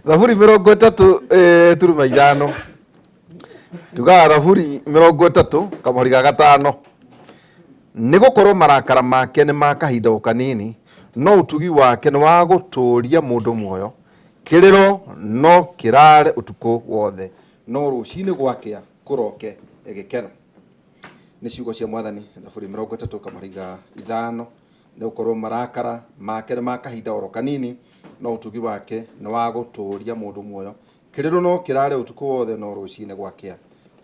thaburi 30 turuma ithano tuga thaburi 30 kamuri ga gatano nĩ gũkorwo marakara make nĩ makahinda kanini no ũtugi wake nĩ wa gũtũria mũndũ muoyo kĩrĩro no kĩrare ũtukũ wothe no rũcinĩ gwakĩa kũroke gĩkeno nĩ ciugo cia mwathani thaburi 30 kamuri ga ithano nĩ gũkorwo marakara make nĩ makahinda kanini no ũtugi wake nĩ wa gũtũria mũndũ muoyo kĩrĩro no kĩrare ũtukũ wothe no rũcinĩ gwakĩa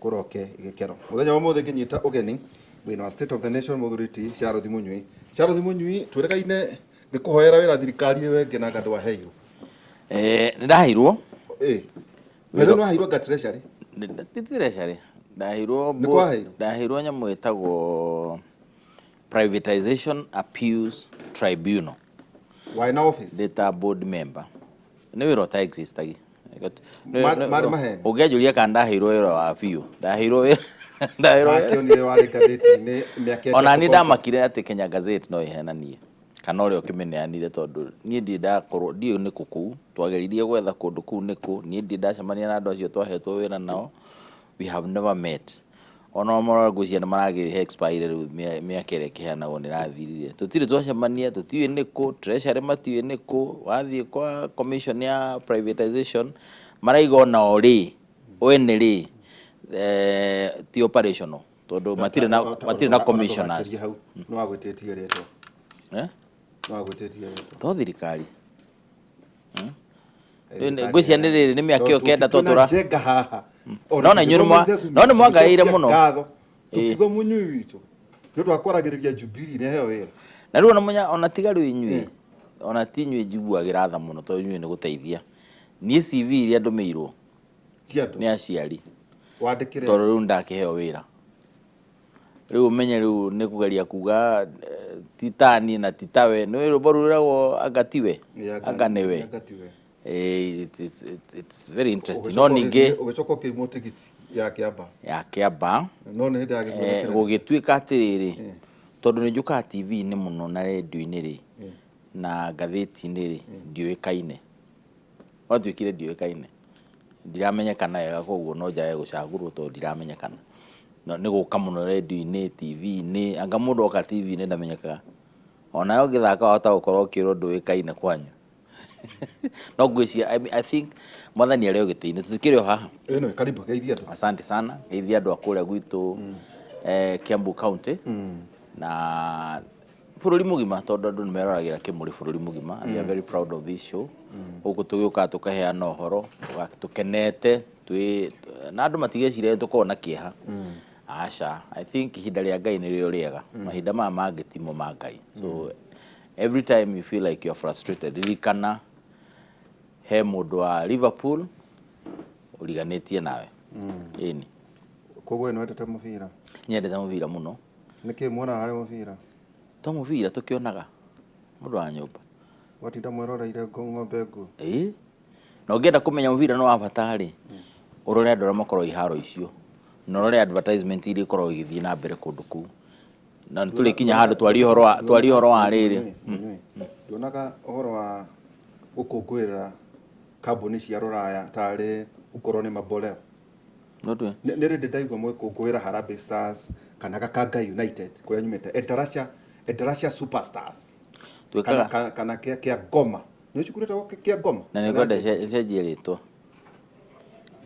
kũroke gĩkeno mũthenya wa mũthĩ ngĩnyita ũgeni wĩna wa state of the nation mũthuriti Charles Munyui twĩrĩgaine nĩ kũhoera wĩra thirikari wenge na ngandũ waheirwo nĩ ndaheirwo wethe nĩ waheirwo ga treasury ndaheirwo nyamũ ĩtagwo privatization appeals tribunal wina office data board member nĩ wĩra ta exist agi ũngĩanjũria kana ndaheirwo wĩra wa biũ ndaheirwo ona niĩ ndamakire atĩ Kenya Gazette no ihenanie kana ũrĩa ũkĩmeneanire tondũ niĩ ndakorwo ndiũ nĩ kũkũ twageririe gwetha kũndũ kũu nĩkũ niĩ ndacemania na andũ acio twahetwo wĩra nao we have never met ona mora ngũcia nĩ maragĩ expire rĩu mĩaka ĩrĩa ĩkĩheanagwo nĩ rathirire tũtirĩ twacemania tũtiũĩ nĩkũ treasury matiũĩ nĩkũ wathiĩ kwa commission ya privatization maraiga ona orĩ oene rĩ ti operational tondũ matirĩ na commissioners no agwetetie rĩtwa no agwetetie rĩtwa to thirikari ngũcia nĩ mĩaka ĩyo kenda tũtũra no na inyuĩ no nĩ mwagaĩire mũno tukigo Munyui witũ nĩ twakwaragĩrĩria Jubilee nĩ heo wĩra na rĩu ona tiga rĩu inyuĩ ona ti inyuĩ njiguagĩra tha mũno tondũ inyuĩ nĩ gũteithia niĩ CV iria ndũmĩirwo nĩ aciari wandĩkire tondũ rĩu ndakĩheo wĩra rĩu ũmenye rĩu nĩ kũgeria kuga titani na titawe nĩ rũmbo rũragwo agatiwe aganewe it's very interesting no ningĩ ũgĩcoka ũkĩimwo tigiti ya kĩamba no nĩ hĩndĩ ya gũgĩtuĩka atĩrĩrĩ tondũ nĩ njũkaga TV-inĩ mũno na redio-inĩ rĩ na ngathĩti-inĩ rĩ ndiũĩkaine watuĩkire ndiũĩkaine ndiramenyekana wega koguo no njae gũcagũrwo tondũ ndiramenyekana nĩ gũka mũno redio-inĩ TV-inĩ anga mũndũ oka TV-inĩ ndamenyekaga onayo ũgĩthaka wahota gũkorwo ũkĩrwo ndũĩkaine kwanyu no ngwĩcia I think mwathani arĩ ũgĩtĩ-inĩ tũtikĩrĩ o haha ĩno karibu geithia andũ asante sana geithia andũ a kũrĩa gwitũ Kiambu County na bũrũri mũgima tondũ andũ nĩ meroragĩra Kĩmũrĩ bũrũri mũgima and we are very proud of this show gũkũ tũgĩũkaga tũkaheana ũhoro tũkenete na andũ matigecire tũkorwo na kĩeha aca I think ihinda rĩa Ngai nĩrĩo rĩega mahinda maya mangĩ timo ma Ngai so every time you feel like you're frustrated ririkana he mũndũ wa Liverpool ũriganĩtie nawe ĩni koguo nĩ wendete mũbira nyendete mũbira mũno nĩkĩ muona harĩ mũbira to mũbira tũkĩonaga mũndũ wa nyũmba watinda mweroreire ng'ombe nguo na ũngĩenda kũmenya mũbira no wa bata rĩ ũrore andũ arĩa makorwo iharo icio na ũrore advertisement iria ikoragwo igĩthiĩ na mbere kũndũ kũu na tũrĩkinya handũ twari ũhoro wa rĩrĩ ndonaga ũhoro wa gũkũngũĩra kambuni cia rũraya tarĩ ukorwo nĩ maboleo nĩ rĩndĩ ndaigua mwĩkũngũĩra Harambee Stars kana Gakanga United kũrĩa nyumĩte Endarasha Superstars kana kĩa Goma nĩ ũcikurĩte kĩa Goma na nĩ kwenda cenjie rĩtwa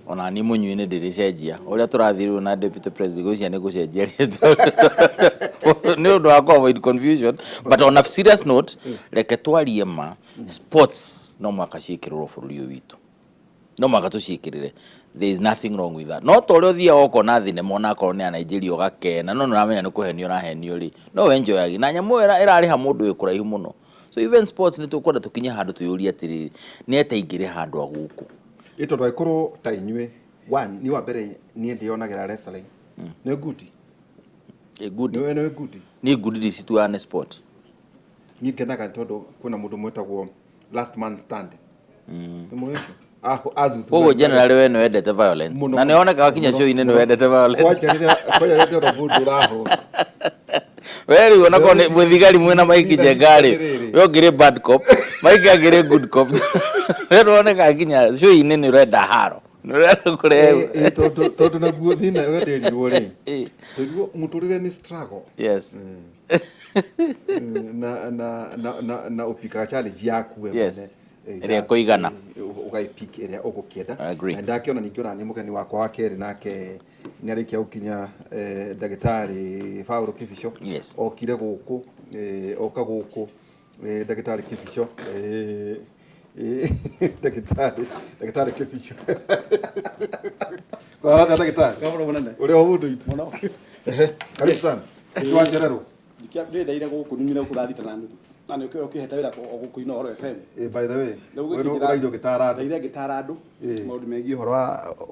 ona ni Munyui nĩ ndĩrĩcenjia ũrĩa tũrathirwo na deputy president gũcia nĩ gũcenjia rĩtwa nĩ ũndũ wa avoid confusion but on a serious note reke twarie ma sports no mwaka ciĩkĩrĩrwo bũrũri ũyũ witũ no mwaka tũciĩkĩrĩre there is nothing wrong with that no tore ũthia oko na thinema ona akorwo nĩ a Nigeria ũgakena no nĩũramenya nĩ kũhenio ũrahenio rĩ no enjoy agi na nyamũ ĩrarĩha mũndũ wĩ kũraihu mũno so even sports nĩ tũkwenda tũkinye handũ twĩyũrie atĩrĩrĩ nĩ eteingĩre handũ agũkũ ĩtondũ aikorwo ta inyuĩ one ni wa mbere niĩ ndĩonagĩra wrestling nĩ good nĩ good ni good disituane sport niĩ kenaga tondũ kuna mũndũ mwĩtagwo last man stand nĩ mũico Koguo generally we no endete violence na nĩ oneka wakinya show-inĩ nĩ wendete violence Wewe unaona ni muthigari mwena Mike Jengari. Yo ngire bad cop, Mike ngire good cop. Wewe unaona kakinya show inene reda haro. Nurenda kure. Tondu na guo thina ugaterirwo ri. Tondu muturire ni struggle. Yes. Na upika challenge yaku we mwene. Ria kuigana. Ugaipik ria ugukienda. Na ndakiona nikiona ni mugeni wakwa wa keri nake ni arikia ukinya Ndagitari Kibicho. Yes. Okire guku oka guku Ndagitari Kibicho Ndagitari Kibicho. Kwa Ndagitari. Kabro munene. Uri o mundu itu. Muno. Karibu sana. Kwa cerero. Ndikia ndaire guku nimira kurathita na nuthu. Na nä å kä heta wä ra å gå kå ina Oro FM. By the way, ndaire ngätara andå maå ndå megiä horo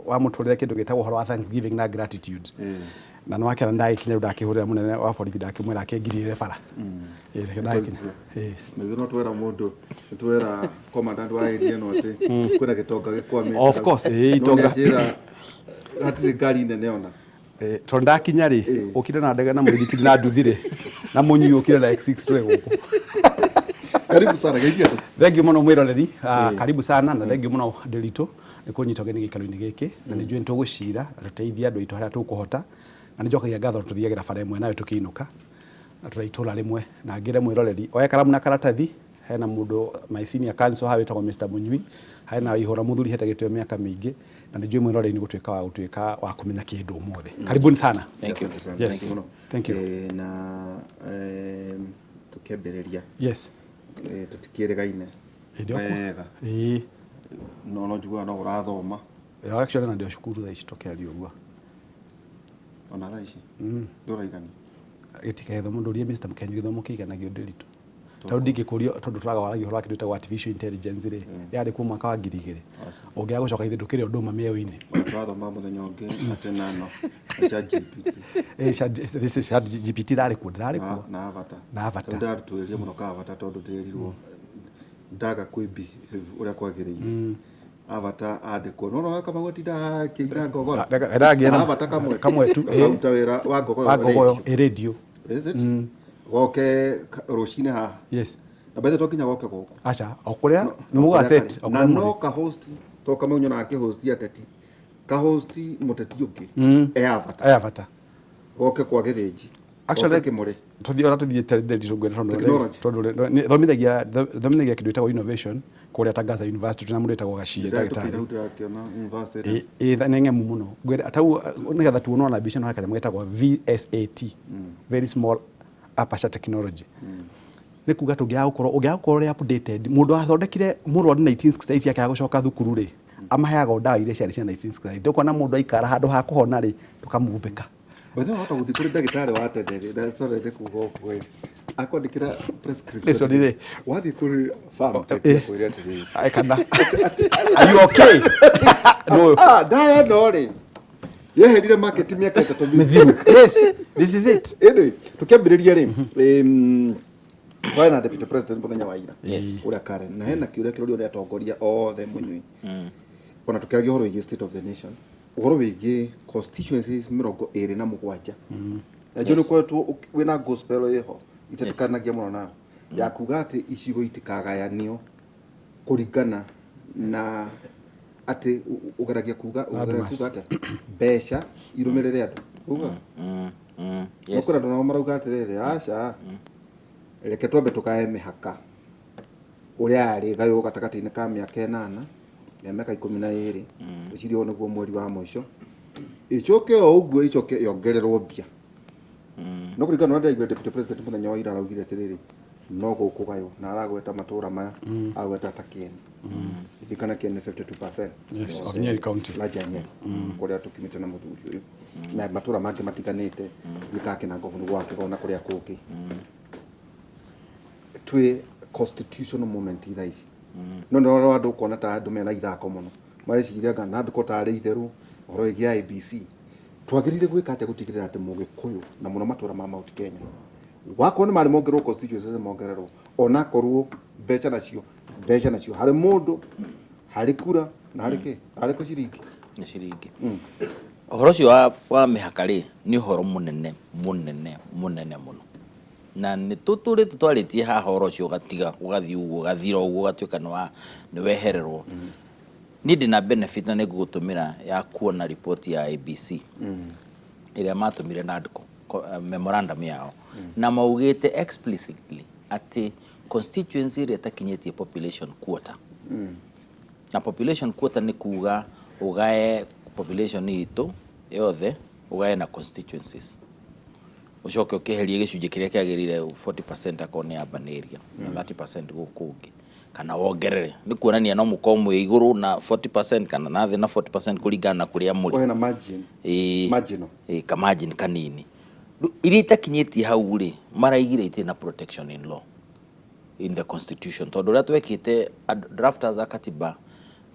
wa må tå rä re kä ndå gä tagwo horo wa Thanksgiving na gratitude. Na nä wakena ndaä kinya rä u ndakä hå rä ra må nene wa borithi ndakä mwä ra akä ngirä bara. No twera må ndå twera commandant wa area no atä kwä na gä tonga gä kwamä. Of course, itonga hatirä ngari nene ona tondå ndakinya rä å kire na ndege na må thikiri na nduthirä na må nyui å kire like 6 twe gå kå. Karibu sana geithia. Thengiå må no mwä roreri, karibu sana na thengiå må no Ndĩritũ nĩ kũnyita ũgeni gĩikaro-inĩ gĩkĩ na nĩ njũĩ nĩ tũgũcira na tũteithie andũ aitũ harĩa tũkũhota na nĩ njokagia ngatho tũthiagĩra bara ĩmwe nawe tũkĩinũka na tũraitũra rĩmwe na ngĩre mwĩroreri oya karamu na karatathi hena mũndũ my senior counsel hawe wĩtagwo Mr. Munyui hena ihora mũthuri hete gĩtĩo mĩaka mĩingĩ na nĩ njũĩ mwĩroreri nĩ gũtuĩka wa kũmenya kĩndũ ũmũthĩ. Karibuni sana. Thank you. Yes. Thank you. Na tukĩambĩrĩria. Yes. Tutikĩrĩgaine. Wega. No njugua no ũrathoma. Actually na ndio cukuru thaa ici tũkĩaria ũguo. Ona thaa ici. Ndũraigani. Gĩtikaetha mũndũ ũrie Mr. Mũkenyu gĩthomo kĩiganagio Ndĩritũ. Tondũ ndingĩkũrio tondũ tũraga waragia ũhoro wa kĩndũ gĩtagwo artificial intelligence rĩ yarĩ kuma mwaka wa 2000 ũngĩaga gũcoka ithe ndũkĩrĩ ũndũ mĩeo-inĩ. Twathoma mũthenya ũngĩ atĩ nano ChatGPT. This is ChatGPT rarĩ kuo na Avatar. Ndarutũĩria mũno ka Avatar tondũ ndĩrirwo ndaga kwĩmbi ũrĩa kwagĩrĩire. Avatar andĩkwo no kama gũtinda kĩina ngogora. Avatar kamwe tu akaruta wĩra wa ngogoyo radio. Is it? Goke rucine ha. Yes. Na bethe tokinya goke gũkũ. Acha okuria nĩ mũga set na no ka host to kama unyo na ke host Ũteti. Ka host Mũteti ũngĩ. Avatar. Goke kwa gĩthĩnji. Actually kĩmũrĩ. Tuthiĩte Ndĩritũ tondũ thomithagia kĩndũ gĩtagwo innovation kũrĩa Tangaza University tuna mũndũ wĩtagwo Gacie Ndagitari. Nĩ ng'emu mũno. Ngwĩra atau nĩgetha tuonwo na mbica no hakanya mwĩtagwo VSAT. Very small aperture technology. Nĩ kuga ũngĩaga gũkorwo updated mũndũ athondekire mũrwaru 1968 yake agũcoka thukuru rĩ amaheaga ndawa iria ciarĩ cia 1968 ndũkona mũndũ aikara handũ ha kũhona rĩ tũkamumbĩka. Wethe wahota gũthiĩ kũrĩ ndagĩtarĩ wa tene na sorete kuga ũguo akwandĩkĩra prescription rĩ wathiĩ kũrĩ pharmacy kwĩrĩa atĩrĩrĩ kana are you okay? No ndaya no rĩ yeherire market mĩaka 3 mithiru. Yes, this is it. Tukĩambĩrĩria rĩ twana deputy president mũthenya wa ira ũrĩa Karen na hena kĩũria kĩrorio nĩ atongoria othe Munyui ona tukĩaria ũhoro wĩgiĩ state of the nation ũhoro wĩgiĩ constituencies 27 na njũ nĩ kwetwo wĩna gospel ĩho itatikanagia mũno nayo ya kuga atĩ icigo itikagayanio kũringana na atĩ ũgeragia kuga atĩ mbeca irũmĩrĩre andũ uga no kũrĩ andũ nao marauga atĩrĩrĩ aca reke twambe tũkahe mĩhaka ũrĩa yarĩ gayũ gatagatĩ-inĩ ka mĩaka 8 ya mĩaka 12 ĩcirio nĩguo mweri wa mũico icoke o ũguo icoke yongererwo mbia no kũringana na ndaigua deputy president mũthenya wa ira araugire atĩrĩrĩ no gũkũ gayũ na aragweta matũra maya agweta ta Kieni ikana Kieni 52% of Nyeri County la Nyeri kũrĩa tũkimĩte na mũthuri ũyũ na matũra mangĩ matiganĩte gĩkake na ngovu gwake ona kũrĩa kũngĩ twĩ constitutional moment thaa ici no ndio andũ kuona ta andũ mena ithako mũno mareciria ngana andũ kotarĩ itherũ ũhoro wĩgiĩ IBC twagĩrĩire gwĩka atĩa gũtigĩrĩra atĩ Mũgĩkũyũ na mũno matũra ma Mount Kenya wakorwo nĩ marĩ mongererwo constituencies mongererwo ona korwo mbeca nacio harĩ mũndũ harĩ kura na harĩ ciringi nĩ ciringi ũhoro ũcio wa mĩhaka rĩ nĩ ũhoro mũnene mũno na nĩ tũtũrĩ tũtwarĩtie haha ũhoro ũcio ũgatiga ũgathiĩ ũguo ũgathira ũguo ũgatuĩka nĩ wehererwo niĩ ndĩna benefit na nĩ ngũgũtũmĩra ya kuona report ya ABC ĩrĩa matũmire na memorandum yao na maugĩte explicitly atĩ constituency ĩrĩa ĩtakinyĩtie population quota na population quota nĩ kuga ũgae population itũ yothe ũgae na constituencies ucoke ũkĩherie gĩcunjĩ kĩrĩa kĩagĩrĩire 40% akoni ya area na 30% gũkũ ũngĩ kana wongerere nĩ kuonania no mũkorwo mwĩ igũrũ na 40% kana na thĩ na 40% kũringana na kũrĩa mũrĩ na margin margin kanini iria itakinyĩtie hau rĩ maraigire itirĩ na protection in law in the constitution tondũ ũrĩa twekĩte drafters a katiba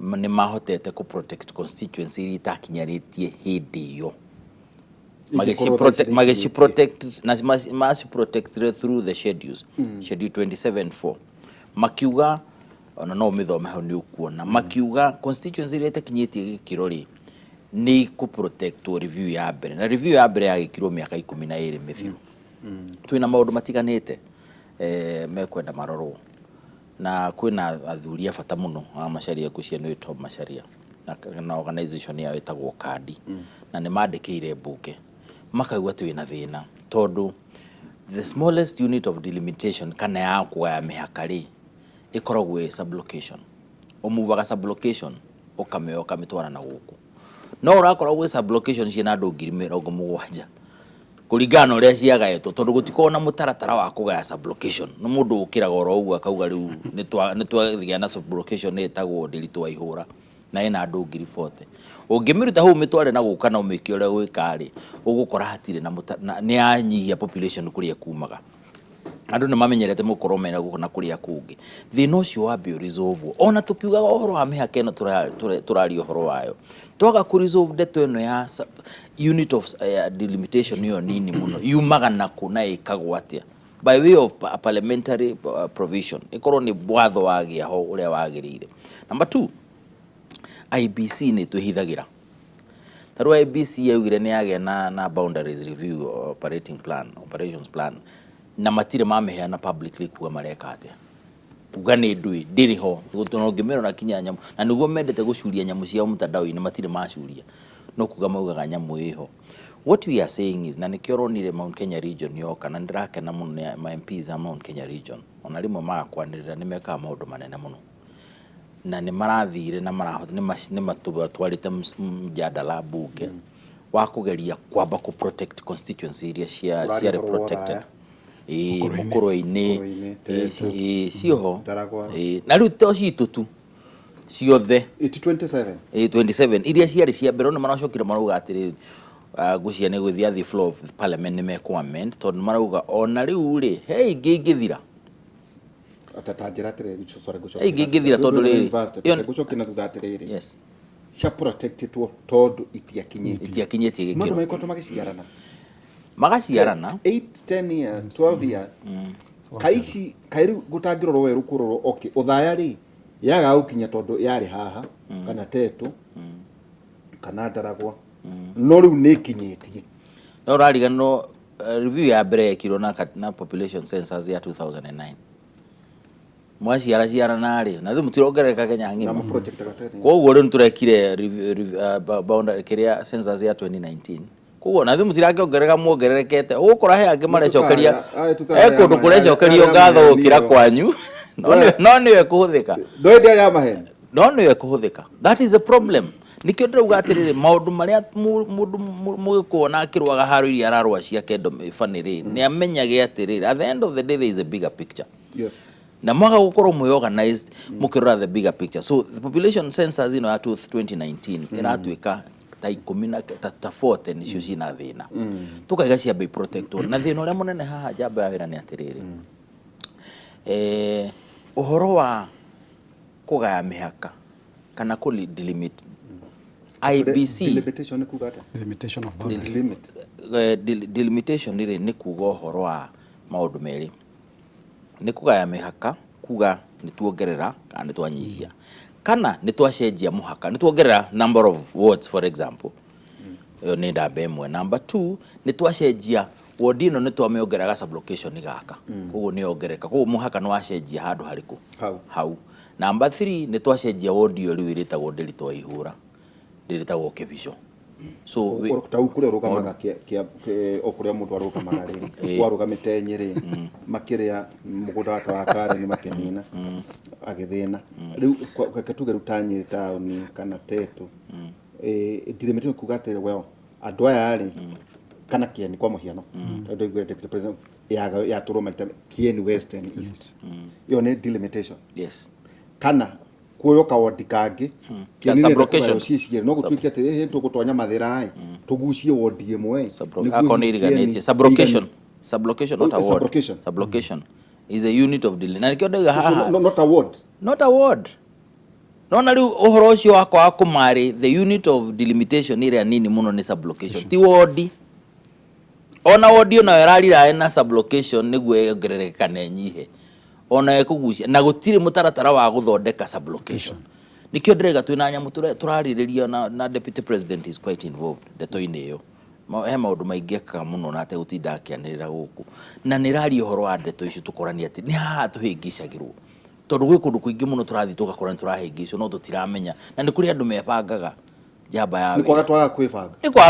nĩ mahotete ku protect constituency iria itakinyanĩtie hĩndĩ ĩyo mageci protect na masi protect through the schedules schedule 27.4 makiuga ona no mithome ho ni ukuona makiuga constituency iria itakinyĩtie gĩkĩro rĩ ni ku protect or review ya mbere na review ya mbere yagĩkirwo mĩaka 12 mĩthiru twina maũndũ matiganĩte mekwenda marorwo na kwĩna athuria bata mũno a macharia kucia nĩ top macharia na organization yao ĩtagwo kadi na nĩ mandĩkĩire mbunge makaigua twĩna thĩna tondũ the smallest unit of delimitation kana ya kuoya mĩhaka rĩ ĩkoragwo sublocation ũmuvaga sublocation ũkamĩtwara na gũkũ no ũrakora gwĩ sublocation ciĩna andũ 70,000 kũringana ũrĩa ciagaĩtwo tondũ gũtikoragwo na mũtaratara wa kũgaya sublocation no mũndũ ũkĩraga oro ũguo akauga rĩu nĩ twagĩa na sublocation ĩtagwo Ndiritu wa ihũra na ina andũ 40,000 ũngĩmĩruta hau mĩtware na gũka na ũmĩkie ũrĩa gwĩkarĩ ũgũkora hatirĩ na nĩ anyihia population kũrĩa kumaga andũ nĩ mamenyerete mũkorwo mena gũkũ na kũrĩa kũngĩ thĩna ũcio wambe resolve ona tukiugaga ũhoro wa mĩhaka ĩno tũrari ũhoro wayo twaga kũ resolve ndeto ĩno ya unit of delimitation ĩyo nini mũno yumaga na kuna ĩkagwo atĩa by way of parliamentary provision ĩkorwo nĩ watho wagĩa ho ũrĩa wagĩrĩire. Number 2, IBC nĩ twĩhithagira tarwa IBC yaugire nĩ yagĩa na boundaries review operations plan na matire mameheana publicly kuga mareka atia kuga nĩ ndui ndĩrĩ ho gũtũnongĩmero na kinya nyamu na nĩguo mendete gũcuria nyamu ciao mtandao-inĩ matire macuria no kuga maugaga nyamu ĩho. What we are saying is na nĩkĩo ronire Mount Kenya region yoka na ndirakena mũno ma MPs a Mount Kenya region ona rimwe magakwanĩrĩra nĩ mekaga maũndũ manene mũno na nĩ marathire na marahota nĩ matwarĩte mjadala bunge wa kũgeria kwamba ku protect constituency iria cia protected mũkũrũ-inĩ cioho na rĩu to citũ tu ciothe 27 iria ciarĩ cia mbere no maracokire marauga atĩrĩ ngũcia nĩ gũthia the floor of parliament nĩ mekũamend tondũ marauga ona rĩu rĩ he ingĩthira atatanjira atĩrĩ ingĩthira tondũ rĩrĩ gũcokia na thutha atĩrĩrĩ yes cia protected tondũ itiakinyĩtie gĩkĩro maikoto magaciarana 8-10 years 12 years kaici kairu gutangirorwo weru kurorwo okay uthaya ri yaga ukinya tondu yari haha kana tetu kana Ndaragwa no riu nikinyitie no rarigano review ya mbere yekirwo na population census ya 2009 mwaciara nari na thu mutirongereka Kenya ng'ima na project gatene koguo rĩu turekire boundary kĩrĩa census ya 2019 koguo na thu mutirakiongereka muongererekete ũgũkora he angĩ marecokeria kũndũ kũrecokerio ngatho gũkira kwanyu no nĩwe kũhũthĩka ndoendia ya maheni no nĩwe kũhũthĩka. That is the problem. Nikio ndĩrauga atĩrĩrĩ maũndũ marĩa mũndũ mũgĩkuona akĩrwaga haro iria ararwa ciake family nĩ amenyage atĩrĩrĩ at the end of the day there is a bigger picture. Yes. Na mwaga gũkorwo mwe organized mũkĩrora the bigger picture. So the population census ya 2019 ĩratuĩka ta 14 nicio cina thĩna tukaiga cia be protector na thĩna ũrĩa mũnene haha jamba ya wĩra nĩ atĩrĩrĩ ũhoro wa kũgaya mĩhaka kana kũ delimit IBC delimitation kuga ata limitation of boundaries delimitation nĩ kuga ũhoro wa maũndũ merĩ nĩ kũgaya mĩhaka kuga nĩ tuongerera kana nĩ twanyihia kana nĩ twacenjia mũhaka nĩ tuongerera number of wards for example nĩ ndamba ĩmwe. Number 2 nĩ twacenjia wodi no nitwameongerera sublocation gaka koguo ni ongereka koguo muhaka no acenjia handu hariku hau number 3 nitwacenjia wodi yo riu iritagwo Ndagitari ihura ndiritagwo Kibicho so tau kure rugamaga okuria mundu arugamaga ri warugamite Nyeri makiria mugunda wa Kare ni makenina agithina riu kakatuge rutanyiri tauni kana Tetu ndirimete kugatire weo andu aya ri kana Kieni kwa muhiano tondu deputy president ya turo maita Kieni West and East yo ne delimitation yes kana kuyo kawodi kangi sublocation no gutwike ati tugutonya mathira tugucie wodi imwe akoni iriganite sublocation not a ward sublocation is a unit of dealing na nikio ndaga not a ward no na riu uhoro ucio wakwa akumari the unit of delimitation ire nini muno ni sublocation ti ward ona ward yo na yararira na sublocation niguo yongerereka na nyihe ona ekugucia na gutire mutaratara wa guthondeka sublocation nikio ndirega twina nyamu turaririria na deputy president is quite involved ndeto-ini yo he maundu maingeka muno na ate gutinda akianirira guku na nirari uhoro wa ndeto icio tukorani ati ni haha tuhingicagirwo tondu gwi kundu kuingi muno turathi tugakora turahingicwo no tutiramenya na ni kuri andu mebangaga jamba ya ni kwaga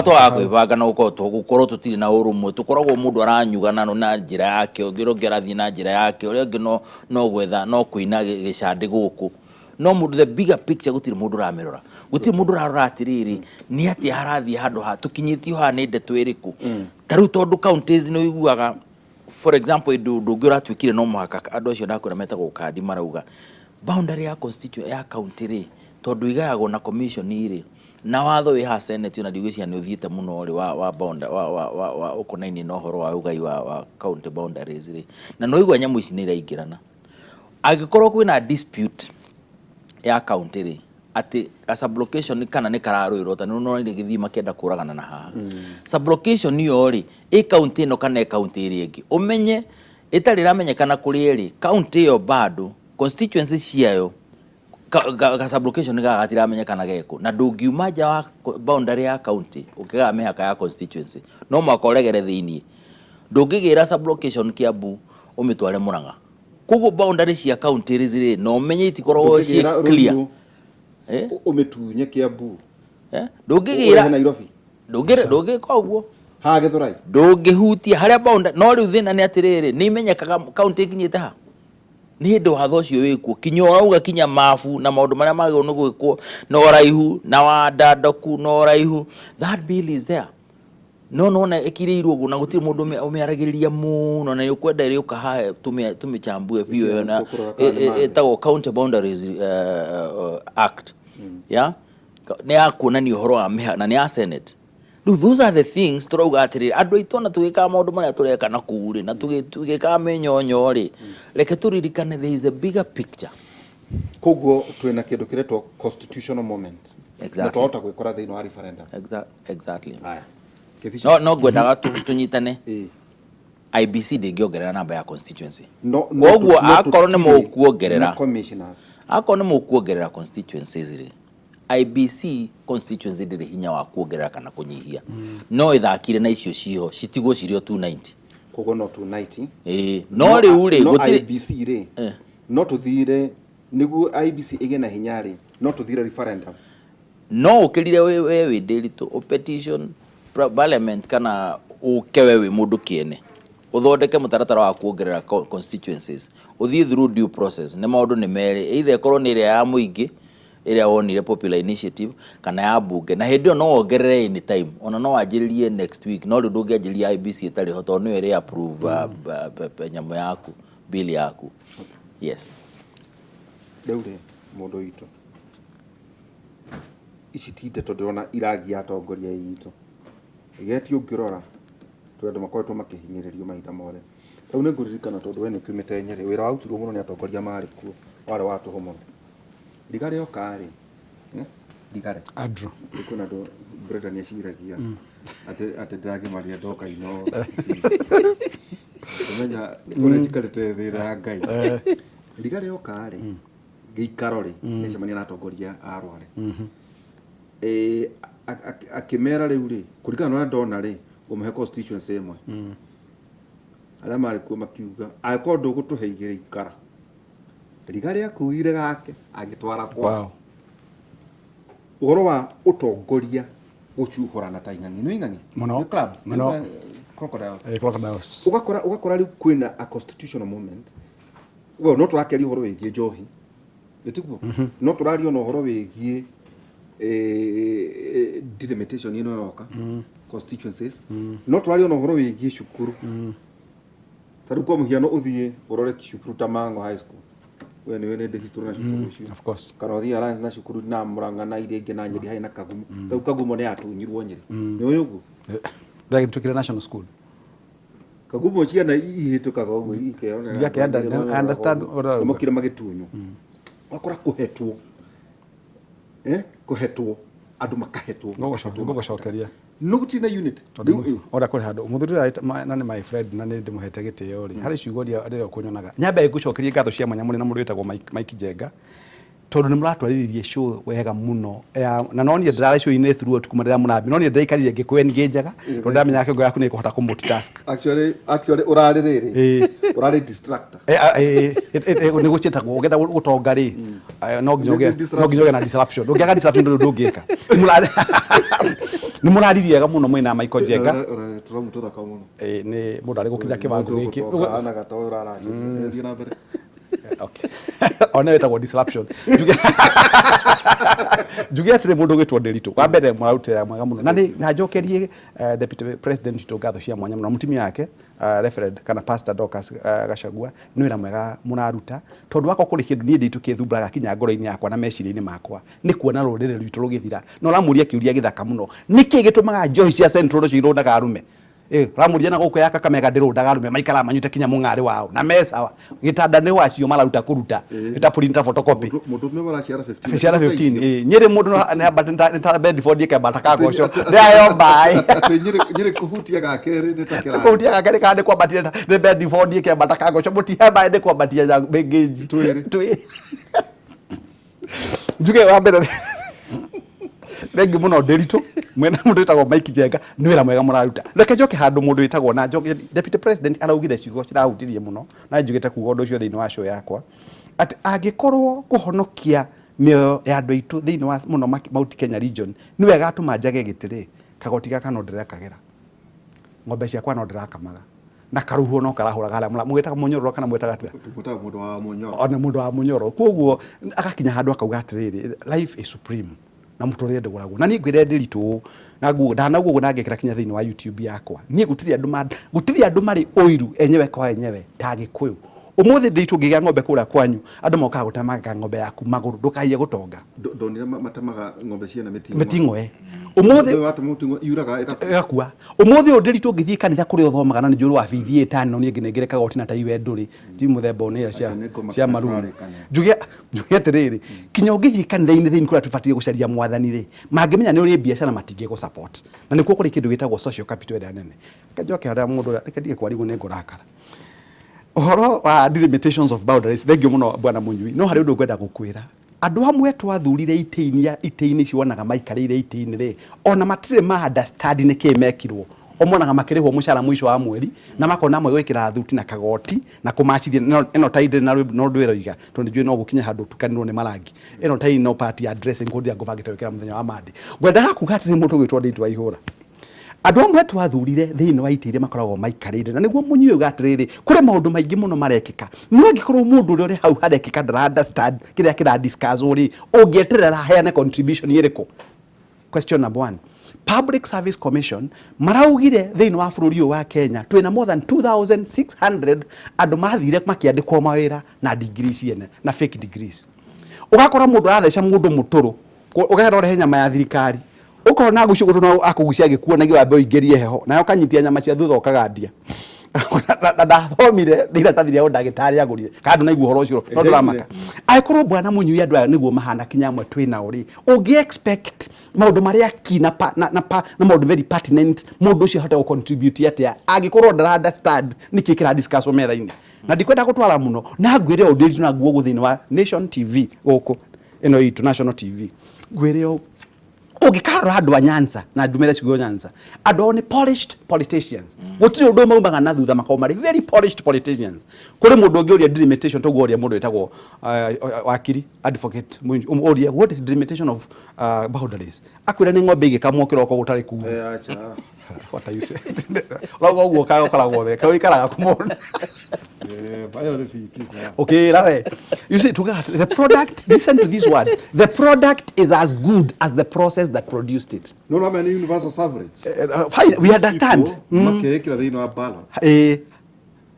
twaga kwibanga na gukorwo tutiri na urumwe tukoragwo mundu aranyugana na njira yake ungirongera thi na njira yake uria ngi no gwetha no kuina gicandi guku no mundu the bigger picture gutiri mundu ramirora gutiri mundu rarora atiriri ni ati harathi handu ha tukinyitio ha ni ndeto iriku taru tondu counties no iguaga for example ndungira twikire no muhaka andu acio ndakwira metagwo kandi marauga boundary ya constituent ya county ri tondu igayagwo na commission iri na watho wi ha senate na ndigwiciria ni uthiite muno ri wa boundary wa ukonaini no horo wa ugai wa county boundaries ri na no igwa nyamu ici ni iraingirana agikorwo kwina dispute ya county ri ati a sublocation kana ni kararuirwo tani no ni githima kenda kuragana na haha sublocation yo ri county no kana county iri ingi umenye itari ramenyekana kuri iri county yo bado constituency ciayo ka sublocation ga gatiramenyekana geko na ndungiuma ja wa boundary ya county ukiga mihaka ya constituency no makoregere thiini ndungigira sublocation Kiambu umitware Murang'a kugo boundary cia county rizire no menye itikorwo ci clear umitunye Kiambu ndungigira Nairobi ndungi koguo ha Githurai ndungihutia haria boundary no riu thina ni atiriri ni menyekaga county kinyite ha ni ndo hatho cio wikuo kinyo auga kinya mafu na maundu maria magio no gwikwo no raihu na wadandoku no raihu that bill is there no na ekirirwo guo na gutiri mundu umiaragiriria muno na ukwenda iri ukaha tumichambue pio na etago county boundaries act ya ni akuonania uhoro wa na ni a senate those are the things turauga atiri andu aitona tugika maundu maria tureka na kuuri na tugika menyonyo ri reke turirikane there is a bigger picture koguo twina kindu kiretwo constitutional moment exactly twahota gwikora thiini wa referendum exactly haya no gwendaga tunyitane IBC ndingiongerera namba ya constituency koguo akorwo ni mukuongerera commissioners akorwo ni mukuongerera constituencies ri IBC constituency ndiri hinya wa kuongerera kana kunyihia no ithakire na icio ciho citigwo cirio 290 koguo no 290 no riu ri gutiri IBC ri no tuthire niguo IBC ige na hinya ri no tuthire referendum no ukirire we wi Ndiritu petition parliament kana ukewe wi mundu kiene uthondeke mutaratara wa kuongerera constituencies uthie through due process ne maundu ni meri either korwo ni ria ya muingi iria wonire popular initiative kana ya bunge na hindi no ongerere any time ona no ajiririe next week no rindu ngiajiriria IBC itari hoto no iri approve nyamu yaku bill yaku yes deure mundu itu ici tinde tondirona iragi atongoria yitu igeti ungirora twendu makoretwo makihinyiririo mahinda mothe riu ni nguririkana tondu we ni kimite Nyeri wira wautirwo muno ni atongoria mari kuo wale watu homo digare okari digare Andrew kuna ndo brother ni ashiragia ate dragi maria doka ino umenya kule jikarete thira ngai digare okari gikarori ni cemania na atongoria arware akimera riu ri kurigana na ndona ri umuhe constituency imwe ala mari kuo makiuga akorwo ndugutuheigire ikara rigari akuire gake agitwara kwa wow uhoro wa utongoria gucuhorana ta ing'ang'i no ing'ang'i Muno. clubs Muno. crocodiles ugakora riu kwina a constitutional movement well no turakeri uhoro wigie njohi gitiguo no turario no uhoro wigie delimitation ino roka constituencies no turario no uhoro wigie cukuru tariu kwa muhiano uthie urore cukuru ta Mango High School we ni wene de history na cukuru cio of course kana uthie alliance na cukuru na Murang'a na ile ingi na Nyeri hai na Kagumo tau Kagumo ni atunyirwo Nyeri ni uyugu Ndagitari national school Kagumo ciana ihitukaga uguo ikeona yake I understand mukire magitunyo wakora kuhetwo kuhetwo andu makahetwo ngogocokeria no gutina unit ora kuri handu muthurira na ni my friend na ni ndimuhete gitio ri hari ciugo ria kunyonaga nyambe ngucokerie ngatho cia mwanya muri na mundu witagwo Mike Jenga tondu ni muratwariririe show wega muno na no nie ndirara show ine through tukumarira murambi no nie ndaikarire ngikwe ngijaga tondu ndamenya yake yaku ni kuhota ku multitask actually urariri urari distractor ni gucitagwo ugenda gutonga ri no nginyoge na disruption ungiaga disruption ndungika ni muraririe wega muno mwina Michael Jenga turamutu thaka muno ni mundu ari gukija kibango giki ana gatoa uraraci ndio na mbere okay ona etagwo disruption jugia tire mundu gitwo Nderitu kwa mbere murautira mwega muno na njokerie deputy president to gatho cia mwanya muno mutimi yake referred kana pastor Dorcas Gachagua ni wira mwega munaruta tondu wako kuri kindu nie nditu kithumburaga kinya ngoro-ini yakwa na meciria-ini makwa ni kuona rurire rwitu rugithira no ramuria kiuria githaka muno niki gitumaga njohi cia central cio irondaga arume ramuria na guku yaka kamega ndirondaga arume maikara manyute kinya mung'ari wao na mesawa gitanda ni wacio mararuta kuruta ita printer photocopy mundu me maraciara 15 nyiri mundu na bata Bedford yake bataka goco ndayo bai nyiri kuhutia gakeri nitakira kuhutia gakeri kandi kwa batia ne Bedford yake bataka goco muti heba ende kwa batia ya begeji twi juge wa mbere Regi muno Nderitu mwena mundu witagwo Mike Jenga ni wira mwega muraruta reke njoke handu mundu witagwo na njoke deputy president araugire ciugo cirahutirie muno na njugite kuga undu ucio thiini wa show yakwa ati angikorwo kuhonokia mioyo ya andu aitu thiini wa muno Mount Kenya region ni wega atuma njage gitiri kagoti gaka no ndirekagera ng'ombe ciakwa no ndirakamaga na karuhu no karahuraga haria mwitaga munyororo kana mwitaga atia mundu wa munyoro ona mundu wa munyoro koguo agakinya handu akauga atiriri life is supreme na muturire nduguragwo na ni ngwire Nderitu na nguo ndanaguo nangekira kinya thiini wa YouTube yakwa nie gutiri andu mari oiru enyewe kwa enyewe ta Gikuyu umuthi Nderitu ngigia ng'ombe kura kwanyu andu mokaga gutamaga ng'ombe yaku maguru ndukaiye gutonga ndonire matamaga ng'ombe ciana mitingo umuthi watu mutingo iuraga igakua umuthi Nderitu ngithie kanitha kuri uthomaga na njuru wa bithi etano nie nginengere kagoti na taiwe nduri ti muthemba one cia maru njugia atiriri kinya ngithie kanitha-ini thiini kura tubatie gucaria mwathani ri mangimenya ni uri biacara matinge go support na nikuo kuri kindu gitagwo social capital ira nene kajoke haria mundu rekedige kwarigu ne ngorakara uhoro wa delimitations of boundaries thengio muno bwana Munyui no hari undu ngwenda gukwira andu amwe twathurire iteini cionaga maikarire iteini ri ona matire ma understand ni kimekirwo omonaga makirihwo mucara mwisho wa mweri na makona amwe gwikira thuti na kagoti na kumacithia eno taide na no ndwira iga tondu njui no gukinya handu tukanirwo ni marangi eno taide no party addressing ngodi ya govagita wikira muthenya wa mandi ngwendaga kuga atiri mundu gwitwo Nderitu wa ihura andu amwe twathurire thiini wa itiire makoragwo maikarire na niguo Munyui ugatiriri kuri maundu maingi muno marekika no angikorwo mundu uri hau harekika ndara understand kiria kira discuss uri ungieterera heane contribution iriku question number 1 Public Service Commission maraugire thiini wa bururi wa Kenya twina more than 2600 andu mathire makiandikwo mawira na degrees ciene na fake degrees ugakora mundu aratheca mundu muturu ugaherora he nyama ya thirikari ukona gucugutu no akugucia gikuo nagio ambe oingerie heho nayo kanyitia nyama cia thutha ukagandia na ndathomire ndiratathiria Ndagitari agurire kandu naiguo horo ucio no ndramaka aikorwo bwana Munyui andu aya niguo mahana kinya amwe twina uri ungi expect maundu maria kina na maundu very pertinent mundu ucio hota contribute atia agikorwo ndara understand niki kira discuss metha-ini na ndikwenda gutwara muno na ngwire Nderitu na nguo guthini wa Nation TV guku ino itu National TV ngwire Ugikara andu a Nyanza na ndumire cigo Nyanza andu ni polished politicians gutiri undu maumaga na thutha makomari very polished politicians kuri mundu ungiuria delimitation toguoria mundu etagwo wakiri advocate uria what is delimitation of boundaries akwira ni ng'ombe igikamwo kiroko gutari ku acha what are you saying logo guo kago karago the kago ikaraga kumona okay right you see the product listen to these words the product is as good as the process that produced it no I mean universal suffrage fine we understand makekira thini wa ballot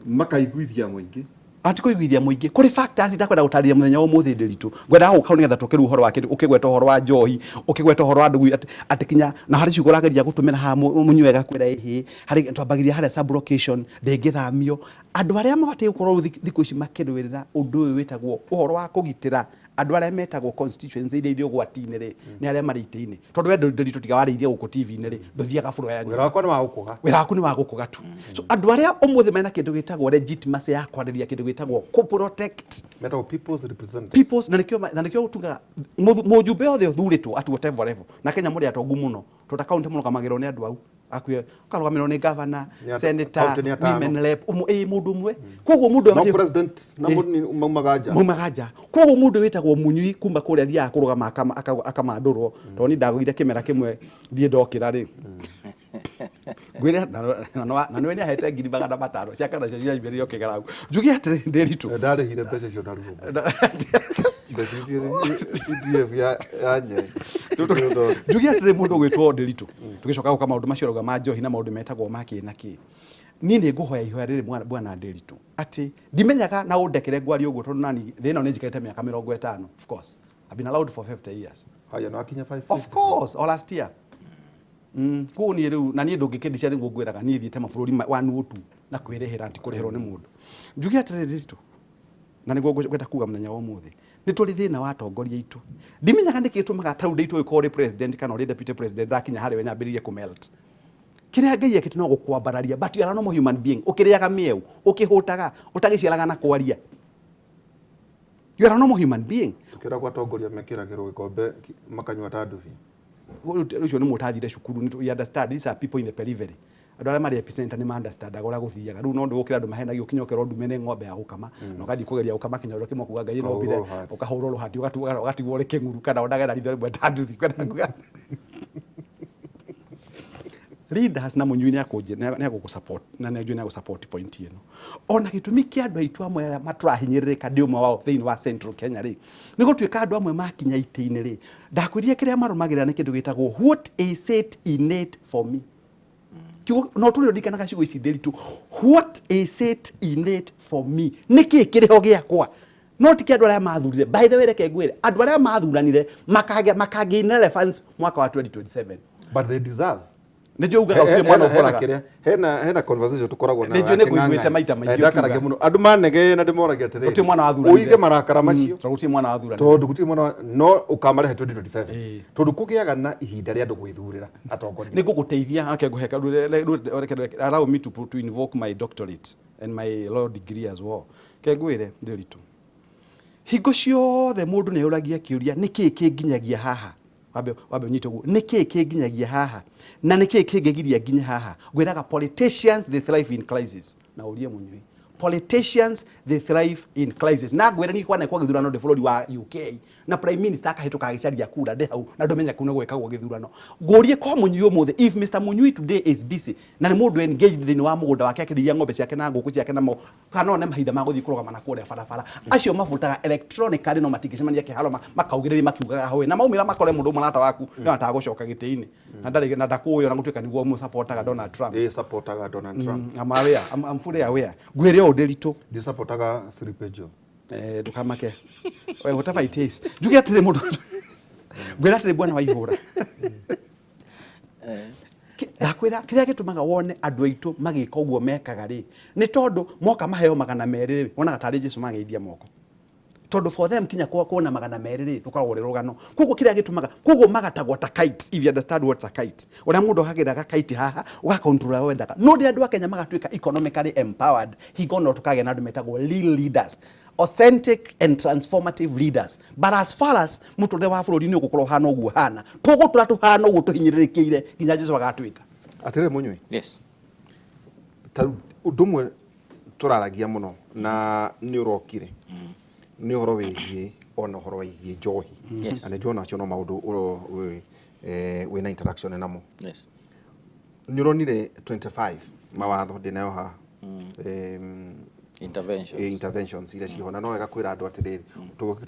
makaiguithia muingi atikuiguithia muingi kuri factors itakwenda gutariria muthenya wa muthi ndiritu ngwenda gukau nigetha tukiru horo wa kindu ukigweta horo wa njohi ukigweta horo wa ndugu atikinya na hari ciugo rageria gutumira ha Munyui gakwira ihi hari twambagiria hari sub location ndingithamio andu aria mabati gukorwo thiku ici makirwirira undu uyu witagwo uhoro wa kugitira andu aria metagwo constituency iria gwatine ri ni aria mari ite-ini tondu we ndiritu tiga warithia guku TV-ini ri nduthiaga buru ya wira wakwa ni wa gukuga wira waku ni wa gukuga tu so andu aria umuthi mena kindu gitagwo legitimacy ya kwariria kindu gitagwo co protect metagwo people's representatives people's na nikio utuga mujumbe othe uthuritwo at whatever level na Kenya muri atongu muno tota county muno kamagiro ni andu au akwe karugamiro ni governor senator women rep mundu umwe koguo mundu no president na mundu mumagaja koguo mundu witagwo Munyui kuma kuria thia kurugama akamandurwo to ni ndagwire kimera kimwe thie ndokira ri gwire na nwe ni ahete ngiri magana matano cia kana cio cia ibiri kigaragu njugi atiri ndiritu ndarehire mbeca cio ndarugo CDF ya nye njugi atiri mundu gwitwo ndiritu tugicoka guka maundu macio ruga ma njohi na maundu metagwo maki na ki ni ni nguhoya ihoya riri bwana ndiritu ati ndimenyaga na undekere ngwari uguo tondu nani thina ni njikarite miaka 50 of course I've been allowed for 50 years haya no akinya 5 of course or last year ko ni riu na ni ndungikendisha ringu ngwiraga ni thiete mabururi wanu utu na kwirehera anti kurehero ni mundu njugi atire ndiritu na niguo gweta kuga muthenya wa umuthi ni turi thina wa atongoria itu ndimenyaga ndikitumaga tau ndeitu ikore president kana uri deputy president akinya hari we nyambiririe kumelt kiria ngai akitu no gukwambararia but you are no human being ukiriaga mieu ukihutaga utagiciaraga na kwaria you are no human being tukira kwa atongoria mekiragirwo gikombe makanywa tandubi ucio ni mutathire cukuru you understand these are people in the periphery andu aria mari epicenter ni understand agora guthiaga riu no ndugukira andu mahenagio kinyokero ndume ni ng'ombe ya gukama no gathi kugeria gukama kinyoro kimwe kuga ngai no bire ukahurwo ruhati ugatigwo ri kinguru kana udagera ritho rimwe tanduthi kwenda kuga leaders na Munyui ni aguku support na Njui ni aguku support point ino ona gitumi kia andu aitu amwe maturahinyiririka ndi umwe wao thiini wa Central Kenya ri ni gutwika andu amwe makinya ite-ini ri ndakwiria kiria marumagira ni kindu gitagwo what is it innate for me no tuli ndikana gacigo ici ndiritu what is it innate for me niki kiriho giakwa no ti andu aria mathurire by the way reke ngwire andu aria mathuranire makage relevance mwaka wa 2027 but they deserve ndio ugaga ucie mwana uforaga hena conversation tukoragwo na ndio nekuiguite maita maingi ndakarage muno andu manege na ndimoragia atiri ucie mwana wathurana uige marakara macio ucie mwana wathurana tondu gutie mwana no ukamarehe 2027 tondu kugiaga na ihinda ria andu gwithurira atongoria niguguteithia ake guheka allow me to invoke my doctorate and my law degree as well kengwire ndiritu hingo ciothe mundu ne uragia kiuria niki kinginyagia haha wabe nyitogu niki kinginyagia haha na niki kingigiria nginya haha gwiraga politicians they thrive in crisis na urie Munyui politicians they thrive in crisis na gwira ni kwana kwa githurano de bũrũri wa UK na prime minister akahituka agicaria kura de hau na ndumenya kuna gwekagwo githurano ngurie kwa Munyui umuthi if Mr Munyui today is busy na ni mundu engaged thini wa mugunda wake akiriria ng'ombe ciake na nguku ciake na mo kana one mahinda ma guthi kurugama na kuria barabara acio mabutaga electronically no matigicemania kiharo makaugiriria makiugaga howe na maumira makore mundu mwanata waku ni wata gucoka giti-ini na ndari na ndakuyo na gutuika niguo mu supportaga Donald Trump supportaga Donald Trump amawea am fully aware gwire ndiritu supportaga Siripejo dukamake whatever it is njugi atire mundu gwira atire bwana wa ihura ndakwira kiria gitumaga wone andu aitu magika uguo mekaga ri ni tondu moka maheo magana meriri wona gatari Jesu mageithia moko tondu for them kinya kuona magana meriri tukoragwo ri rugano koguo kiria gitumaga koguo magatagwo ta kite if you understand what's a kite ora mundu hagiraga kite haha ugakontrola wendaga no ndi andu a Kenya magatwika economically empowered higo no tukage na andu metagwo real leaders authentic and transformative leaders, but as far as muturire wa bururi ni ugukorwo hana uguo hana tugutura tuhana uguo tuhinyirikiire nginya Jesu agatwita atire Munyui. Yes. Taru udumwe turaragia muno na ni urokire ni horo wigie ona horo wigie njohi na njona acio no maundu wina interaction namo. Yes. Ni uronire 25 mawatho ndinayo ha interventions ira ciho na no wega kwira andu atiriri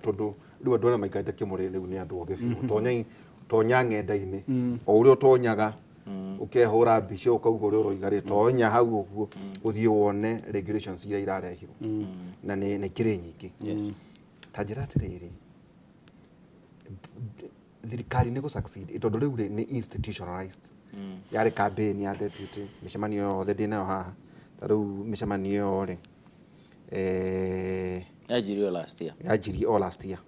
tondu riu andu aria maikaite kimuri riu ni andu oge tonya ng'enda-ini o uria utonyaga ukehura mbica ukauga uria uroiga tonya hau uguo uthie wone regulations ira irarehirwo na ni kiri nyingi. Ta njira atiriri thirikari ni go succeed tondu riu ni institutionalized yari campaign ya deputy micemani yothe ndinayo haha ta riu micemani yore yajirio last year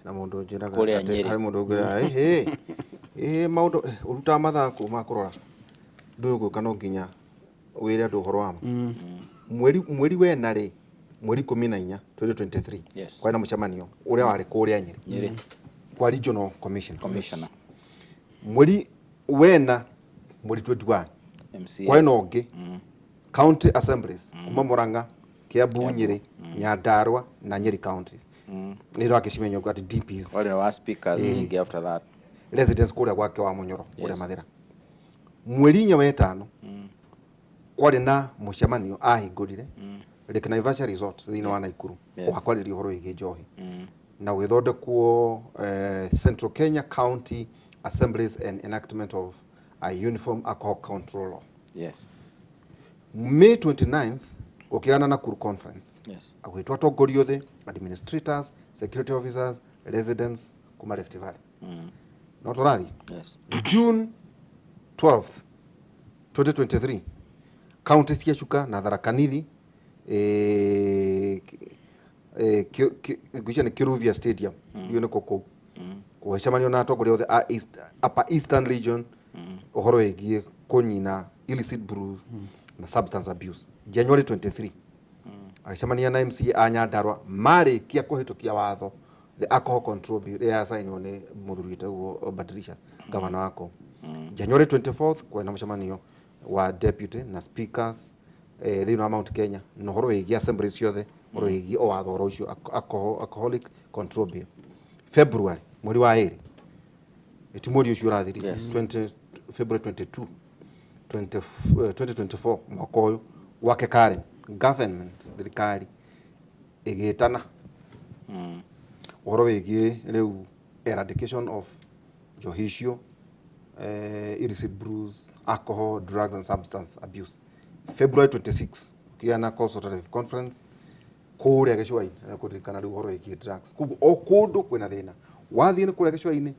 na mundu njiraga ati hari mundu ngira maundu uruta mathako ma kurora ndugu kana nginya wire andu horo wa mweri wena ri mweri 14 2023 kwa na mucemanio uria wari kuria Nyeri kwa regional commissioner mweri wena mweri 21 kwa no ngi county assemblies kuma Murang'a, Kiambu, Nyeri, Nyandarua na Nyeri counties niro akicimenyo kwa DPs wale wa speakers nyingi after that residents kuria gwake wa Munyoro kuria Mathira mweri nya wetano kwari na mucemanio ahingurire Lake Naivasha Resort thina wa Naikuru wakwaririo horo igi njohi na gwithondekwo Central Kenya County Assemblies and enactment of a uniform alcohol control law. May 29th ukiana na Nakuru conference agwitwa atongoria othe administrators, security officers, residents kuma Rift Valley no turathi June 12th 2023 county ciacuka na Tharaka Nithi gwicane Kiruvia Stadium yone koko kuhecamanio na atongoria othe Upper Eastern Region uhoro wigie kunyina illicit brews na substance abuse. January 23 agicemania na MCA a Nyandarua marikia kuhitukia watho the alcohol control bill ya sainwo ni muthurite guo Badilisha governor wako. January 24th kwa na mucemanio wa deputy na speakers thina wa Mount Kenya no horo wigie assembly ciothe horo wigie o watho ro ucio alcoholic control bill. February mweri wa eri etimori ucio urathiri 20 February 22 2024 mwaka uyu wake Karen government thirikari igitana horo wigie riu eradication of johisho illicit brews, alcohol, drugs and substance abuse. February 26 kiana consultative conference kuria gicwaini na kutikana riu horo wigie drugs o kundu kwina thina wathie ni kuria gicwaini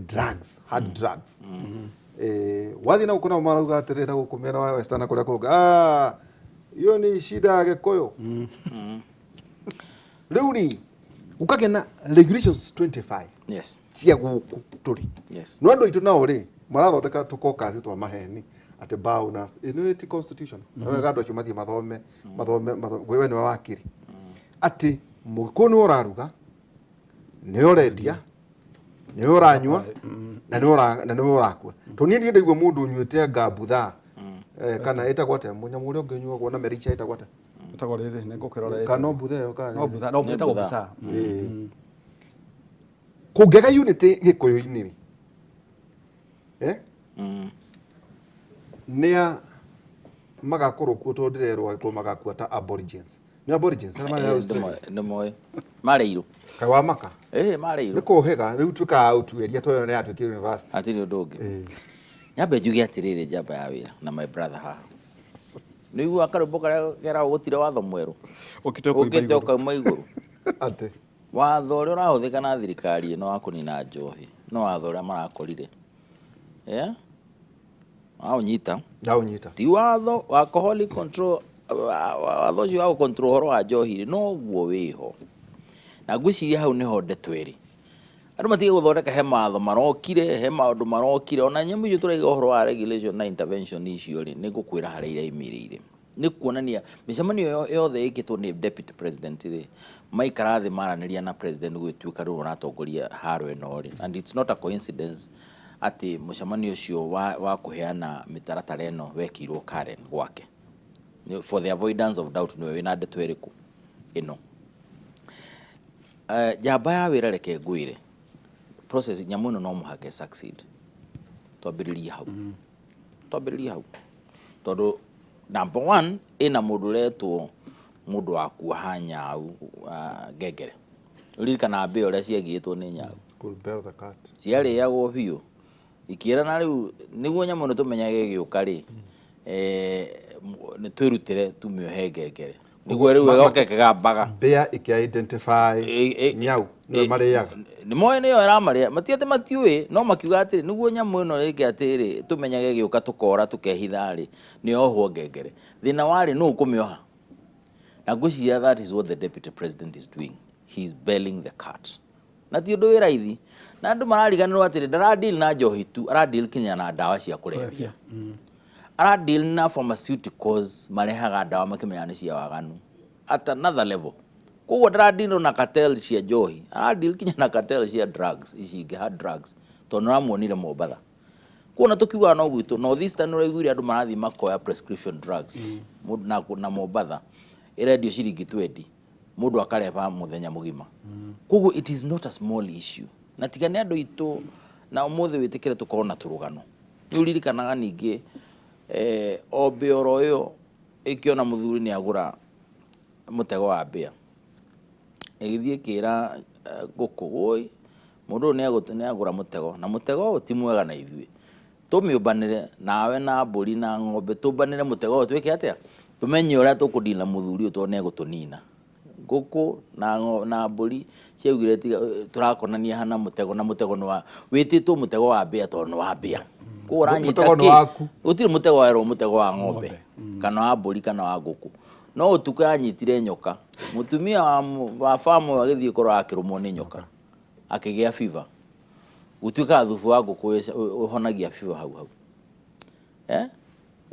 drugs hard drugs wathi na ukuna marauga atirira gukumena wa western kuria kuga iyo ni shida ya Gikuyu riu ni ukagena regulations 25 cia guku turi no andu itu nao ri marathondeka tukokazi twa maheni ati bao na inuity constitution na gado acio mathie mathome wewe ni wakiri ati mukuni uraruga ni urendia ni uranywa na ni urakua to ni ndaigua mundu unyuite ngabutha kana eta gwate munyamu uri unginyua kuona mericha eta gwate etagwo riri ni ngukirora kana buthe kana no etagwo busa kungega unity Gikuyu-ini ri nia magakorwo to ndirerwo ko magakua ta aborigines ni aborigines ni moe mareiru kai wa maka mareiru niko hega riu twika utueria toyo ni atwiki university atiri ndungi nyambe njuge atiriri njamba ya wira na my brother haha nigu akarumbo karia gera gutire watho mweru ukite ukauma iguru ate watho uria urahuthika na thirikari ino wa kunina njohi no watho uria marakorire unyita ti watho wa alcoholic control watho ucio wa control horo wa njohi no guo wiho na ngwiciria hau niho ndetweri andu matige guthondeka he matho marokire he maundu marokire ona nyamu icio turaiga horo wa regulation na intervention icio ri ni ngukwira haria iraimiriire nĩ kuonania mĩcemanio yothe ĩkĩtwo nĩ deputy president rĩ maikara thĩ maranĩria na president gwĩtuĩka rĩu ũratongoria haro ĩno rĩ, and it's not a coincidence atĩ mũcemanio ũcio wa kũheana mĩtaratara ĩno wekirwo Karen gwake for the avoidance of doubt nĩwe wĩna ndeto ĩrĩkũ ĩno. Njamba ya wĩra reke ngwĩre process nyamũ ĩno no mũhaka succeed. Twambĩrĩrie hau tondũ number one ĩna mũndũ ũretwo mũndũ wa kuoha nyau ngengere ũririkana mbĩa ũrĩa ciagĩtwo nĩ nyau ciarĩagwo biũ ikĩrana rĩu nĩguo nyamũ nĩtũmenyage gĩũka rĩ nĩ twĩrutĩre tumĩohe ngengere nĩguo rĩu ĩgokekaga mbaga mbĩa ĩkĩ-identify nyau nĩwe marĩaga nĩmoĩ nĩyo ĩramarĩa matiatĩ matiũĩ no makiuga atĩrĩ nĩguo nyamũ ĩno rĩngĩ atĩrĩ tũmenyage gĩũka tũkora tũkehitha rĩ nĩyohwo ngengere thĩna warĩ nũ ũkũmĩoha na ngwĩciria that is what the deputy president is doing. He is belling the cat na ti ũndũ wĩ raithi na andũ marariganĩrwo atĩrĩ ndaradeal na njohi tu aradeal kinya na ndawa cia kũrebia aradeal na pharmaceuticals marehaga ndawa makĩmenya nĩ cia waganu at another level. Koguo ndaradeal na cartel cia njohi aradeal kinya na cartel cia drugs ici ingĩ hard drugs tondũ nĩramuonire Mombatha. Kuona tũkiuga no gwitũ North Eastern ũraiguire andũ marathiĩ makoya prescription drugs na Mombatha ĩrendio ciringi 20 mũndũ akareba mũthenya mũgima. Koguo it is not a small issue na tiga nĩ andũ itũ na ũmũthĩ wĩtĩkĩre tũkorwo na tũrũgano. Nĩ ũririkanaga ningĩ o mbĩoro ĩyo ĩkĩona mũthuri nĩ agũra mũtego wa mbĩa ĩgĩthiĩ kĩra ngũkũ woi mũndũ nĩ agũra mũtego na mũtego ũyũ ti mwega na ithuĩ tũmĩũmbanĩre nawe na mbũri na ng'ombe tũmbanĩre mũtego ũyũ twĩke atĩa tũmenye ũrĩa tũkũndina mũthuri ũyũ tondũ nĩegũtũnina. Ngũkũ na mbũri ciaugire tũrakonania hana mũtego na mũtego nĩ wĩtĩtwo mũtego wa mbĩa tondũ nĩ wa mbĩa. Koguo ũranyita gũtirĩ mũtego werwo mũtego wa ng'ombe kana wa mbũri kana wa ngũkũ no ũtukũ yanyitire nyoka mũtumia wa famu agĩthiĩ korwo akĩrũmwo nĩ nyoka akĩgĩa fever gũtuĩka thubu wa ngũkũ ũhonagia fever hau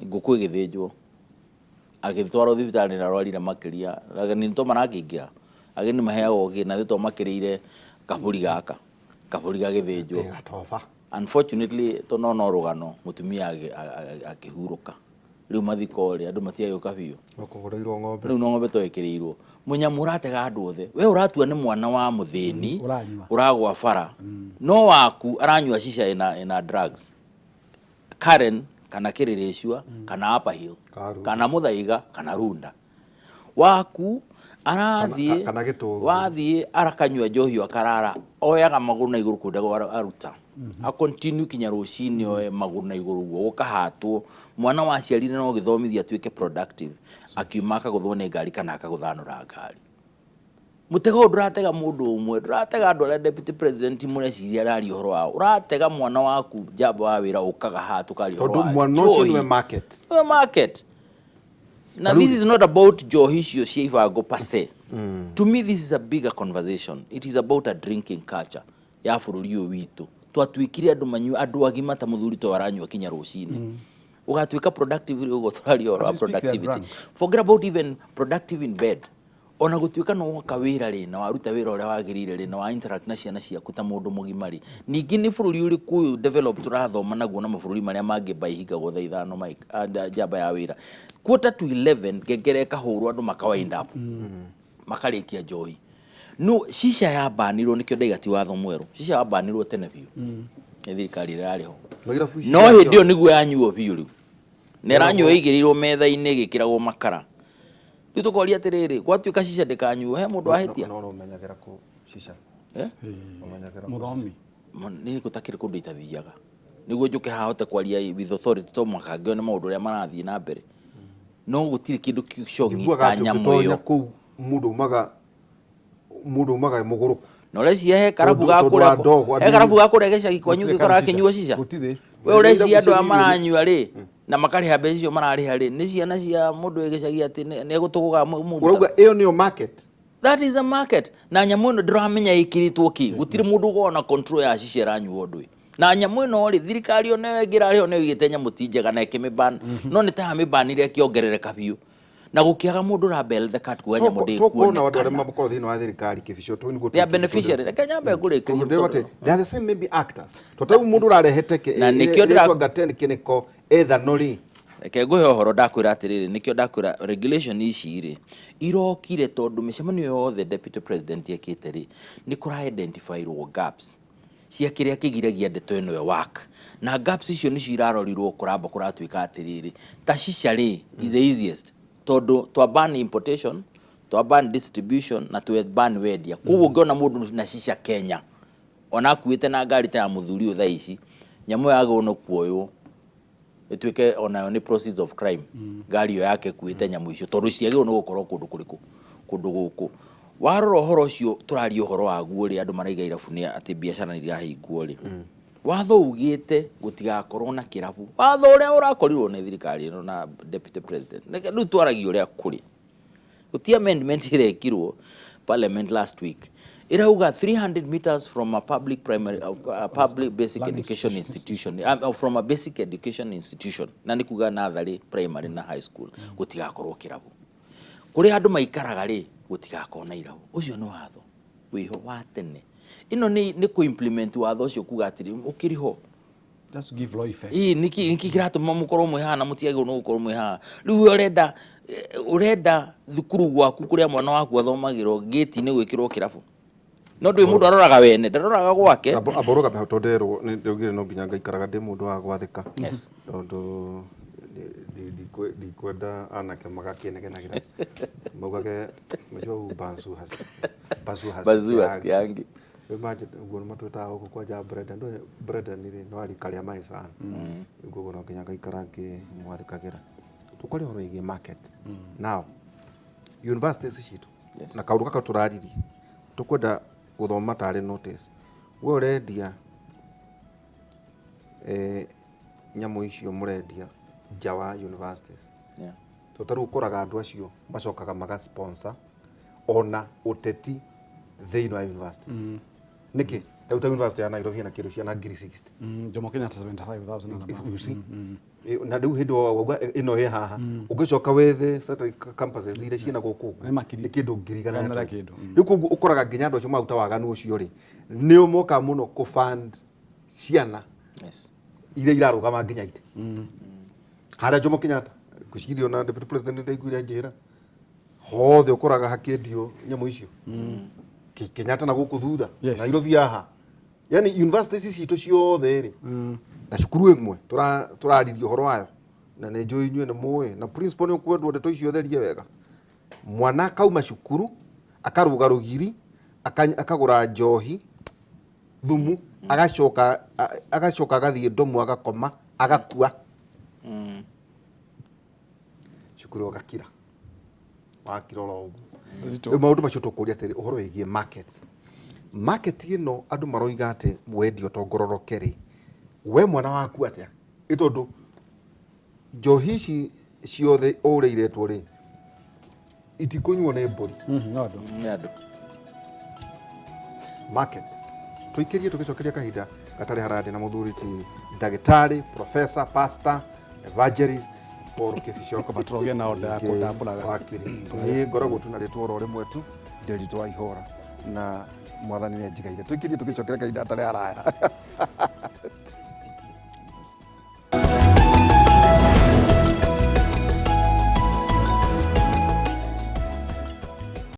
ngũkũ ĩgĩthĩnjwo agĩtwarwo thibitarĩ na arwarire makĩria ageni nĩto marakĩingĩra ageni maheagwo na thĩtwo makĩrĩire kabũri gaka kabũri gagĩthĩnjwo unfortunately to no rũgano mũtumia akĩhurũka rĩu mathiko rĩ andũ matiagĩũka biũ ũkũgũrĩirwo ng'ombe rĩu no ng'ombe twekĩrĩirwo mũnyamũ ũratega andũ othe we ũratua nĩ mwana wa mũthĩni ũragwa bara no waku aranyua shisha ina drugs Karen kana Kĩrĩrĩcua kana Upper Hill kana Mũthaiga kana Runda waku arathiĩ wathiĩ arakanyua njohi akarara oyaga magũrũ na igũrũ kũndaga aruta a continue kinya rũcinĩ oe magũrũ na igũrũ guo ũkahatwo mwana waciarire no gĩthomithia atuĩke productive akiuma akagũthwo nĩ ngari kana akagũthanũra ngari. Mũtego ndũratega mũndũ ũmwe ndũratega andũ arĩa deputy president mũreciria arari ũhoro wao ũratega mwana waku njamba wa wĩra ũkaga ha tukari ũhoro wao mwana ũcio nĩwe market. Now this is not about Johisho Shivago per se. To me this is a bigger conversation. It is about a drinking culture ya bũrũri ũyũ witũ twatuĩkire andũ manyu andũ agima ta mũthuri to aranyua kinya rũcinĩ ũgatuĩka productive ũguo tũrari ũhoro wa productivity. Forget about even productive in bed. Ona gũtuĩka no waka wĩra rĩ na waruta wĩra ũrĩa wagĩrĩire rĩ na wa interact na ciana ciaku ta mũndũ mũgima rĩ ningĩ nĩ bũrũri ũrĩkũ develop tũrathoma naguo na mabũrũri marĩa mangĩ baihingagwo thaa ithano njamba ya wĩra 11:45 ngengere kahũrwo andũ makawind up makarĩkia njohi no shisha ya banirwo nĩkĩo ndaigati watho mwerũ shisha ya banirwo tene biũ nĩ thirikari ĩrarĩ ho no hĩndĩ ĩyo nĩguo yanyuo biũ rĩu nĩ ranyuo ĩigĩrĩirwo metha-inĩ ĩgĩkĩragwo makara rĩu tũkoria atĩrĩrĩ gwatuĩka shisha ndĩkanyuo he mũndũ ahĩtia no ũmenyagĩra kũ shisha mũthomi nĩ gũtakĩrĩ kũndũ itathiaga nĩguo njũke hahote kwaria with authority to makangĩo nĩ maũndũ ũrĩa marathiĩ na mbere no gũtirĩ kĩndũ kĩcogi ta nyamũ ĩyo mũndũ umaga mũgũrũ no ũreciria he karabu gakũrĩa gĩcagi kwanyu gĩkoragwo akĩnyua shisha we ũreciria andũ aya maranyua rĩ na makarĩha mbeca icio mararĩha rĩ nĩ ciana cia mũndũ gĩcagi atĩ nĩ egũtũgũga ũrauga ĩyo nĩyo market. That is a market na nyamũ ĩno ndĩramenya ĩkĩrĩtwo kĩ gũtirĩ mũndũ ũgona control ya shisha ĩranyuo ũndũ na nyamũ ĩno rĩ thirikari ona ĩngĩrarĩ ona ĩgĩte nyamũ ti njega na ĩkĩmĩban no nĩ ta mĩbanire ĩkĩongerereka biũ na gukiaga mundu rabel the cat kuanya mundi kuona watu wale maboko thini wa thirikari Kibicho tu niguo they are beneficiary reke nyambe ngurikiria they are the same maybe actors totau mundu rarehete ke na nikio ndira gatene kiniko ethanoli reke nguhe uhoro ndakwira atiriri nikio ndakwira regulation ici ri irokire tondu micemanio yothe deputy president yekite ri ni kura identify ro gaps cia kiria kigiragia ndeto ino ya work na gaps icio ni cirarorirwo kuramba kuratuika atiriri ta cicari is the easiest tondu twa ban importation twa ban distribution na twa ban wendia kuguo ngiona mundu na cica Kenya ona kuite na ngari ta ya muthuri utha ici nyamu yago no kuoyo ituike ona ni process of crime ngari yo yake kuite nyamu icio tondu ciagio no gukorwo kundu kuriku kundu guku warora horo cio turari horo waguo ri andu maraiga irabunia ati biashara nirahingwo ri watho ugite gutigakorwo na kirabu watho uria urakorirwo ni thirikari ino na deputy president neke ndu twaragio uria kuri uti amendment irekirwo parliament last week irauga 300 meters from a public primary public basic education institution from a basic education institution na nikuga nursery primary na high school gutigakorwo kirabu kuri andu maikaraga ri gutigakona irabu ucio ni watho wiho wa tene ino ni ku implement watho ucio kuga atiri ukiriho just to give law effect niki kiratuma mukorwo mwihana mutiage no gukorwo mwiha riu urenda thukuru gwaku kuria mwana waku athomagirwo gate ni gwikirwo kirabu no ndui mundu aroraga wene ndaroraga gwake aboroga mehotonderwo ni ndugire no nginya ngaikaraga ndi mundu wa gwathika yes tondu ndikwenda anake magakinegenagira maugage majo bazu has yangi imagine ugo matweta uko kwa ja bread ni no ari karia mai sana ugo no nginya ngaikara ngi mwathikagira tukore horo igi market now universities citu na kaundu kaka turariri tukwenda guthoma tari notice we urendia nyamu icio murendia jawa universities totaru koraga andu acio macokaga maga sponsor ona Ũteti thiini wa universities niki tauta university ya Nairobi na kiru cia na 360 Jomo Kenyatta 75,000 you see na ndu hindo ino ye haha ugicoka wethe certain campuses ile ciina guku ni kindu ngirigana na kindu yuko ukoraga nginya andu acio maguta waganu ucio ri ni umoka muno ku fund ciana ile irarugama nginya ite hara Jomo Kenyatta kucikirio na deputy president ndaiguire njira hothe ukoraga hakendio nyamu icio Kenyatta na guku thutha Nairobi haha yani universities citu ciothe ri na cukuru imwe turaririo horo wayo na ne njoi nywe na muwe na principal ni kwendwo ndeto icio therie wega mwana kauma cukuru akaruga rugiri akagura njohi thumu agacoka gathie ndomu agakoma agakua cukuru gakira wakirora ugu maundu macio tukuria atiri uhoro wigie market ino andu maroiga ati mwendio tongororokeri we mwana waku atia itondu njohi ici ciothe ureiretwo ri itikunywo ni mburi nado markets tuikirie tugicokeria kahinda gatari harade na muthuri ti Ndagitari professor pastor evangelist Paul Kibicho ko batroge na order ko ndambura wakiri ni ngoragwo tunaritwo ro rimwe tu ndirito wa ihora na mwathani ni njigaire tuikirie tugicokeria kahinda atari haraya